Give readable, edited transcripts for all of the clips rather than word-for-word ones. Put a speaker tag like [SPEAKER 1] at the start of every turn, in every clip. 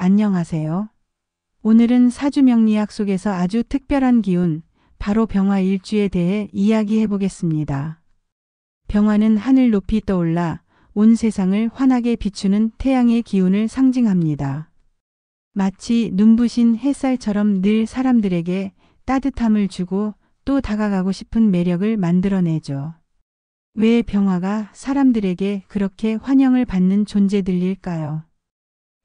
[SPEAKER 1] 안녕하세요. 오늘은 사주명리학 속에서 아주 특별한 기운, 바로 병화일주에 대해 이야기해 보겠습니다. 병화는 하늘 높이 떠올라 온 세상을 환하게 비추는 태양의 기운을 상징합니다. 마치 눈부신 햇살처럼 늘 사람들에게 따뜻함을 주고 또 다가가고 싶은 매력을 만들어내죠. 왜 병화가 사람들에게 그렇게 환영을 받는 존재들일까요?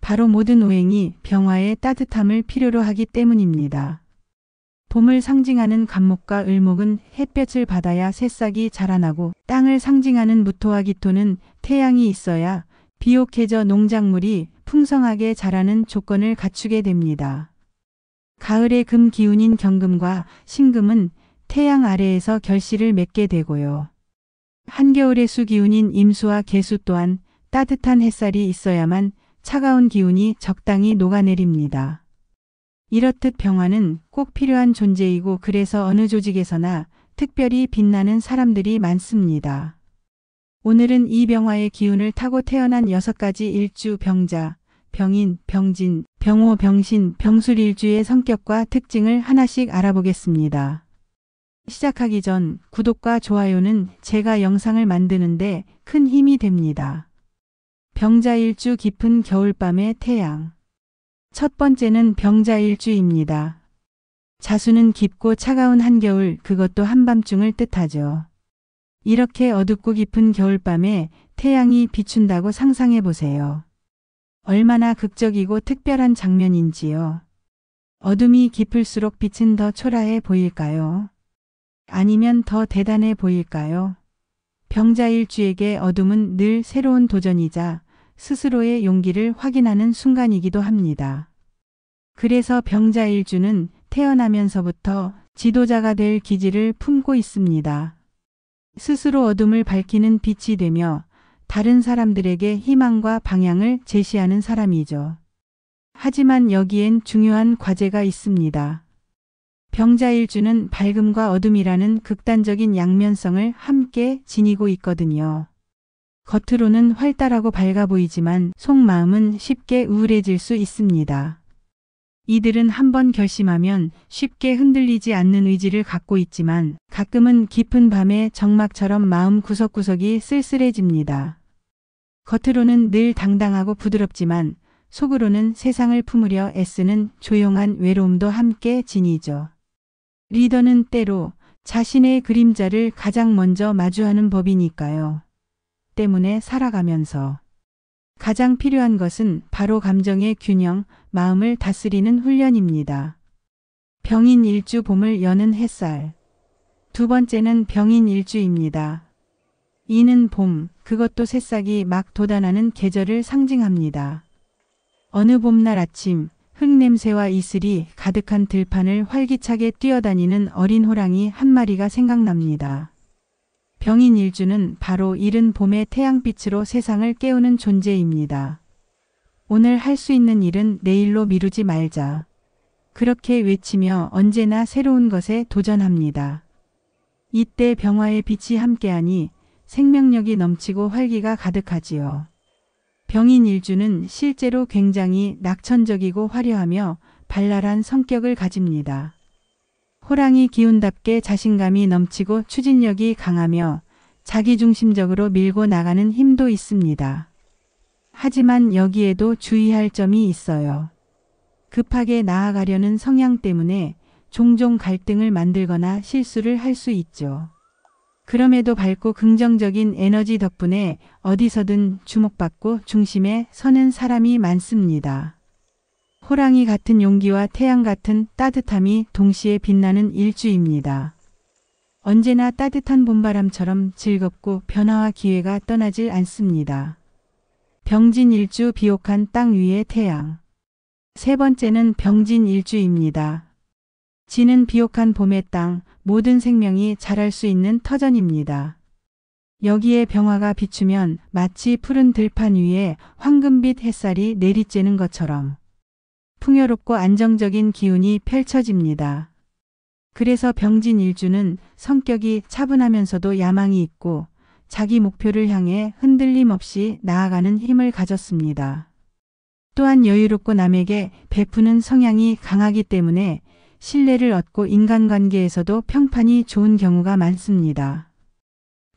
[SPEAKER 1] 바로 모든 오행이 병화의 따뜻함을 필요로 하기 때문입니다. 봄을 상징하는 간목과 을목은 햇볕을 받아야 새싹이 자라나고, 땅을 상징하는 무토와 기토는 태양이 있어야 비옥해져 농작물이 풍성하게 자라는 조건을 갖추게 됩니다. 가을의 금 기운인 경금과 신금은 태양 아래에서 결실을 맺게 되고요. 한겨울의 수 기운인 임수와 계수 또한 따뜻한 햇살이 있어야만 차가운 기운이 적당히 녹아내립니다. 이렇듯 병화는 꼭 필요한 존재이고, 그래서 어느 조직에서나 특별히 빛나는 사람들이 많습니다. 오늘은 이 병화의 기운을 타고 태어난 6가지 일주 병자, 병인, 병진, 병호, 병신, 병술일주의 성격과 특징을 하나씩 알아보겠습니다. 시작하기 전 구독과 좋아요는 제가 영상을 만드는데 큰 힘이 됩니다. 병자일주 깊은 겨울밤의 태양. 첫 번째는 병자일주입니다. 자수는 깊고 차가운 한겨울, 그것도 한밤중을 뜻하죠. 이렇게 어둡고 깊은 겨울밤에 태양이 비춘다고 상상해 보세요. 얼마나 극적이고 특별한 장면인지요. 어둠이 깊을수록 빛은 더 초라해 보일까요? 아니면 더 대단해 보일까요? 병자일주에게 어둠은 늘 새로운 도전이자 스스로의 용기를 확인하는 순간이기도 합니다. 그래서 병자일주는 태어나면서부터 지도자가 될 기질을 품고 있습니다. 스스로 어둠을 밝히는 빛이 되며 다른 사람들에게 희망과 방향을 제시하는 사람이죠. 하지만 여기엔 중요한 과제가 있습니다. 병자일주는 밝음과 어둠이라는 극단적인 양면성을 함께 지니고 있거든요. 겉으로는 활달하고 밝아 보이지만 속마음은 쉽게 우울해질 수 있습니다. 이들은 한번 결심하면 쉽게 흔들리지 않는 의지를 갖고 있지만, 가끔은 깊은 밤의 정막처럼 마음 구석구석이 쓸쓸해집니다. 겉으로는 늘 당당하고 부드럽지만 속으로는 세상을 품으려 애쓰는 조용한 외로움도 함께 지니죠. 리더는 때로 자신의 그림자를 가장 먼저 마주하는 법이니까요. 때문에 살아가면서 가장 필요한 것은 바로 감정의 균형, 마음을 다스리는 훈련입니다. 병인일주 봄을 여는 햇살. 두 번째는 병인일주입니다. 이는 봄, 그것도 새싹이 막 돋아나는 계절을 상징합니다. 어느 봄날 아침, 흙냄새와 이슬이 가득한 들판을 활기차게 뛰어다니는 어린 호랑이 한 마리가 생각납니다. 병인일주는 바로 이른 봄의 태양빛으로 세상을 깨우는 존재입니다. 오늘 할 수 있는 일은 내일로 미루지 말자. 그렇게 외치며 언제나 새로운 것에 도전합니다. 이때 병화의 빛이 함께하니 생명력이 넘치고 활기가 가득하지요. 병인일주는 실제로 굉장히 낙천적이고 화려하며 발랄한 성격을 가집니다. 호랑이 기운답게 자신감이 넘치고 추진력이 강하며 자기중심적으로 밀고 나가는 힘도 있습니다. 하지만 여기에도 주의할 점이 있어요. 급하게 나아가려는 성향 때문에 종종 갈등을 만들거나 실수를 할 수 있죠. 그럼에도 밝고 긍정적인 에너지 덕분에 어디서든 주목받고 중심에 서는 사람이 많습니다. 호랑이 같은 용기와 태양 같은 따뜻함이 동시에 빛나는 일주입니다. 언제나 따뜻한 봄바람처럼 즐겁고 변화와 기회가 떠나질 않습니다. 병진일주 비옥한 땅 위의 태양. 세 번째는 병진일주입니다. 진은 비옥한 봄의 땅, 모든 생명이 자랄 수 있는 터전입니다. 여기에 병화가 비추면 마치 푸른 들판 위에 황금빛 햇살이 내리쬐는 것처럼 풍요롭고 안정적인 기운이 펼쳐집니다. 그래서 병진일주는 성격이 차분하면서도 야망이 있고 자기 목표를 향해 흔들림 없이 나아가는 힘을 가졌습니다. 또한 여유롭고 남에게 베푸는 성향이 강하기 때문에 신뢰를 얻고 인간관계에서도 평판이 좋은 경우가 많습니다.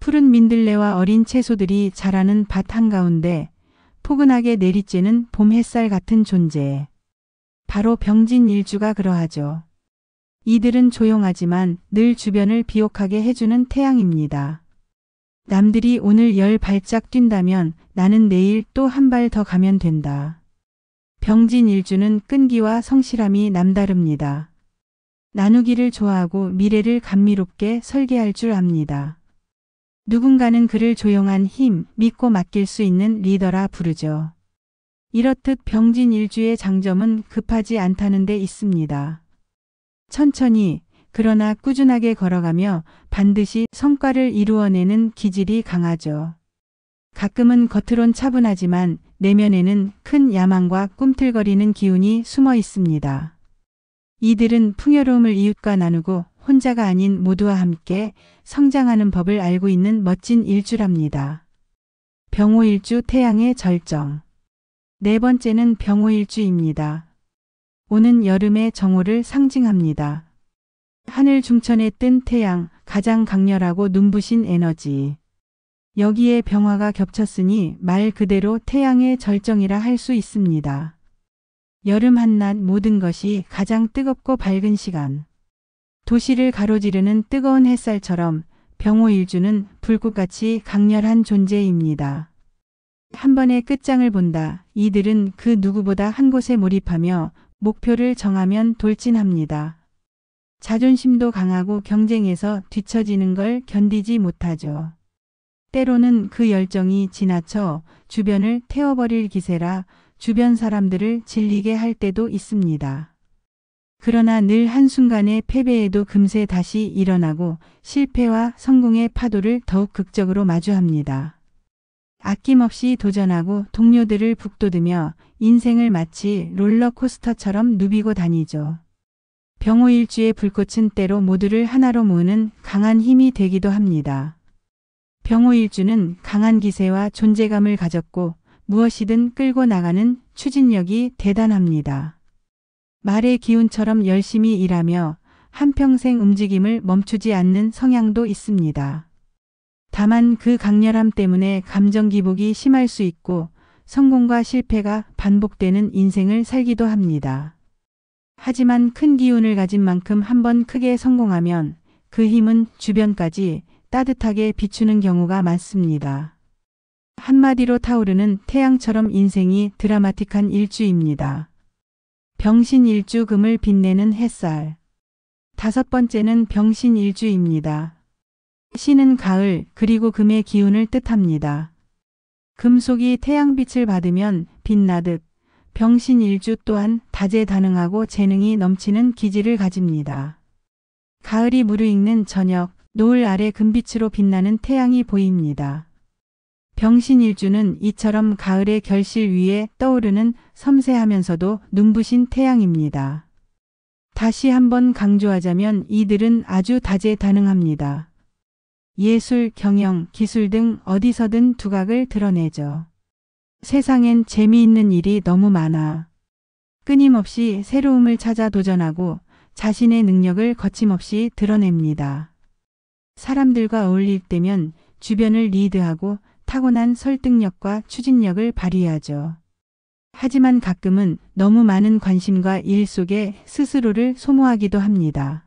[SPEAKER 1] 푸른 민들레와 어린 채소들이 자라는 밭 한가운데 포근하게 내리쬐는 봄 햇살 같은 존재. 바로 병진일주가 그러하죠. 이들은 조용하지만 늘 주변을 비옥하게 해주는 태양입니다. 남들이 오늘 10발짝 뛴다면 나는 내일 또 한 발 더 가면 된다. 병진일주는 끈기와 성실함이 남다릅니다. 나누기를 좋아하고 미래를 감미롭게 설계할 줄 압니다. 누군가는 그를 조용한 힘, 믿고 맡길 수 있는 리더라 부르죠. 이렇듯 병진일주의 장점은 급하지 않다는 데 있습니다. 천천히 그러나 꾸준하게 걸어가며 반드시 성과를 이루어내는 기질이 강하죠. 가끔은 겉으론 차분하지만 내면에는 큰 야망과 꿈틀거리는 기운이 숨어 있습니다. 이들은 풍요로움을 이웃과 나누고 혼자가 아닌 모두와 함께 성장하는 법을 알고 있는 멋진 일주랍니다. 병호일주 태양의 절정. 네 번째는 병호일주입니다. 오는 여름의 정오를 상징합니다. 하늘 중천에 뜬 태양, 가장 강렬하고 눈부신 에너지. 여기에 병화가 겹쳤으니 말 그대로 태양의 절정이라 할 수 있습니다. 여름 한낮 모든 것이 가장 뜨겁고 밝은 시간. 도시를 가로지르는 뜨거운 햇살처럼 병호일주는 불꽃같이 강렬한 존재입니다. 한 번의 끝장을 본다. 이들은 그 누구보다 한 곳에 몰입하며 목표를 정하면 돌진합니다. 자존심도 강하고 경쟁에서 뒤처지는 걸 견디지 못하죠. 때로는 그 열정이 지나쳐 주변을 태워버릴 기세라 주변 사람들을 질리게 할 때도 있습니다. 그러나 늘 한순간의 패배에도 금세 다시 일어나고 실패와 성공의 파도를 더욱 극적으로 마주합니다. 아낌없이 도전하고 동료들을 북돋으며 인생을 마치 롤러코스터처럼 누비고 다니죠. 병호일주의 불꽃은 때로 모두를 하나로 모으는 강한 힘이 되기도 합니다. 병호일주는 강한 기세와 존재감을 가졌고 무엇이든 끌고 나가는 추진력이 대단합니다. 말의 기운처럼 열심히 일하며 한평생 움직임을 멈추지 않는 성향도 있습니다. 다만 그 강렬함 때문에 감정 기복이 심할 수 있고 성공과 실패가 반복되는 인생을 살기도 합니다. 하지만 큰 기운을 가진 만큼 한번 크게 성공하면 그 힘은 주변까지 따뜻하게 비추는 경우가 많습니다. 한마디로 타오르는 태양처럼 인생이 드라마틱한 일주입니다. 병신일주 금을 빛내는 햇살. 다섯 번째는 병신일주입니다. 신은 가을 그리고 금의 기운을 뜻합니다. 금속이 태양빛을 받으면 빛나듯 병신일주 또한 다재다능하고 재능이 넘치는 기질을 가집니다. 가을이 무르익는 저녁, 노을 아래 금빛으로 빛나는 태양이 보입니다. 병신일주는 이처럼 가을의 결실 위에 떠오르는 섬세하면서도 눈부신 태양입니다. 다시 한번 강조하자면 이들은 아주 다재다능합니다. 예술, 경영, 기술 등 어디서든 두각을 드러내죠. 세상엔 재미있는 일이 너무 많아. 끊임없이 새로움을 찾아 도전하고 자신의 능력을 거침없이 드러냅니다. 사람들과 어울릴 때면 주변을 리드하고 타고난 설득력과 추진력을 발휘하죠. 하지만 가끔은 너무 많은 관심과 일 속에 스스로를 소모하기도 합니다.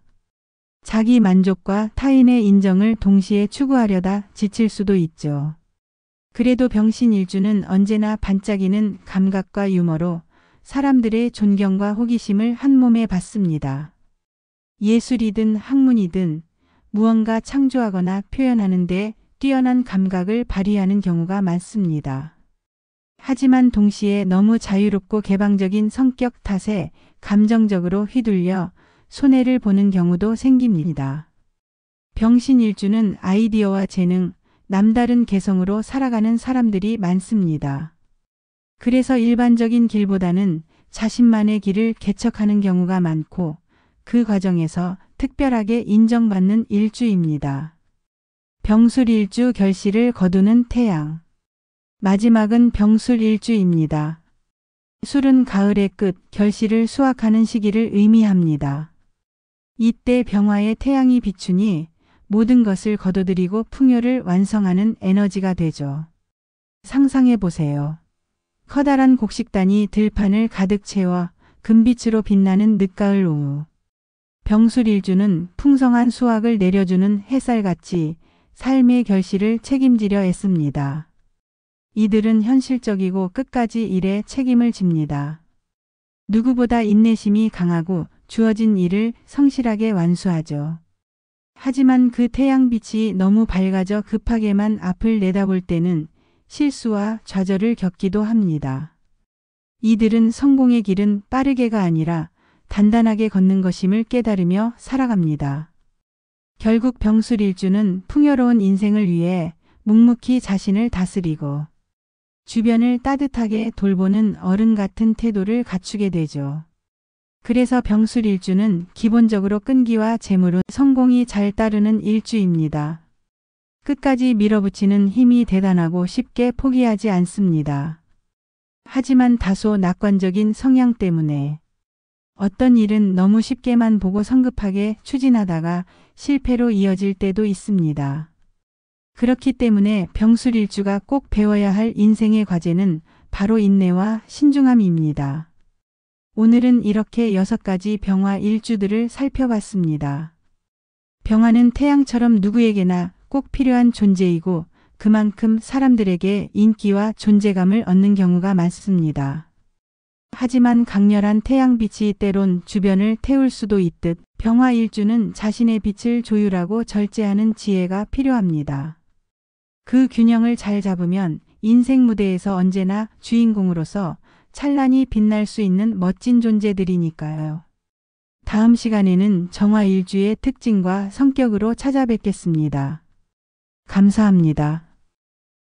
[SPEAKER 1] 자기 만족과 타인의 인정을 동시에 추구하려다 지칠 수도 있죠. 그래도 병신일주는 언제나 반짝이는 감각과 유머로 사람들의 존경과 호기심을 한몸에 받습니다. 예술이든 학문이든 무언가 창조하거나 표현하는 데 뛰어난 감각을 발휘하는 경우가 많습니다. 하지만 동시에 너무 자유롭고 개방적인 성격 탓에 감정적으로 휘둘려 손해를 보는 경우도 생깁니다. 병신일주는 아이디어와 재능, 남다른 개성으로 살아가는 사람들이 많습니다. 그래서 일반적인 길보다는 자신만의 길을 개척하는 경우가 많고 그 과정에서 특별하게 인정받는 일주입니다. 병술일주 결실을 거두는 태양. 마지막은 병술일주입니다. 술은 가을의 끝, 결실을 수확하는 시기를 의미합니다. 이때 병화에 태양이 비추니 모든 것을 거둬들이고 풍요를 완성하는 에너지가 되죠. 상상해 보세요. 커다란 곡식단이 들판을 가득 채워 금빛으로 빛나는 늦가을 오후. 병술일주는 풍성한 수확을 내려주는 햇살같이 삶의 결실을 책임지려 애씁니다. 이들은 현실적이고 끝까지 일에 책임을 집니다. 누구보다 인내심이 강하고 주어진 일을 성실하게 완수하죠. 하지만 그 태양빛이 너무 밝아져 급하게만 앞을 내다볼 때는 실수와 좌절을 겪기도 합니다. 이들은 성공의 길은 빠르게가 아니라 단단하게 걷는 것임을 깨달으며 살아갑니다. 결국 병술일주는 풍요로운 인생을 위해 묵묵히 자신을 다스리고 주변을 따뜻하게 돌보는 어른 같은 태도를 갖추게 되죠. 그래서 병술일주는 기본적으로 끈기와 재물은 성공이 잘 따르는 일주입니다. 끝까지 밀어붙이는 힘이 대단하고 쉽게 포기하지 않습니다. 하지만 다소 낙관적인 성향 때문에 어떤 일은 너무 쉽게만 보고 성급하게 추진하다가 실패로 이어질 때도 있습니다. 그렇기 때문에 병술일주가 꼭 배워야 할 인생의 과제는 바로 인내와 신중함입니다. 오늘은 이렇게 6가지 병화 일주들을 살펴봤습니다. 병화는 태양처럼 누구에게나 꼭 필요한 존재이고 그만큼 사람들에게 인기와 존재감을 얻는 경우가 많습니다. 하지만 강렬한 태양빛이 때론 주변을 태울 수도 있듯 병화일주는 자신의 빛을 조율하고 절제하는 지혜가 필요합니다. 그 균형을 잘 잡으면 인생 무대에서 언제나 주인공으로서 찬란히 빛날 수 있는 멋진 존재들이니까요. 다음 시간에는 정화일주의 특징과 성격으로 찾아뵙겠습니다. 감사합니다.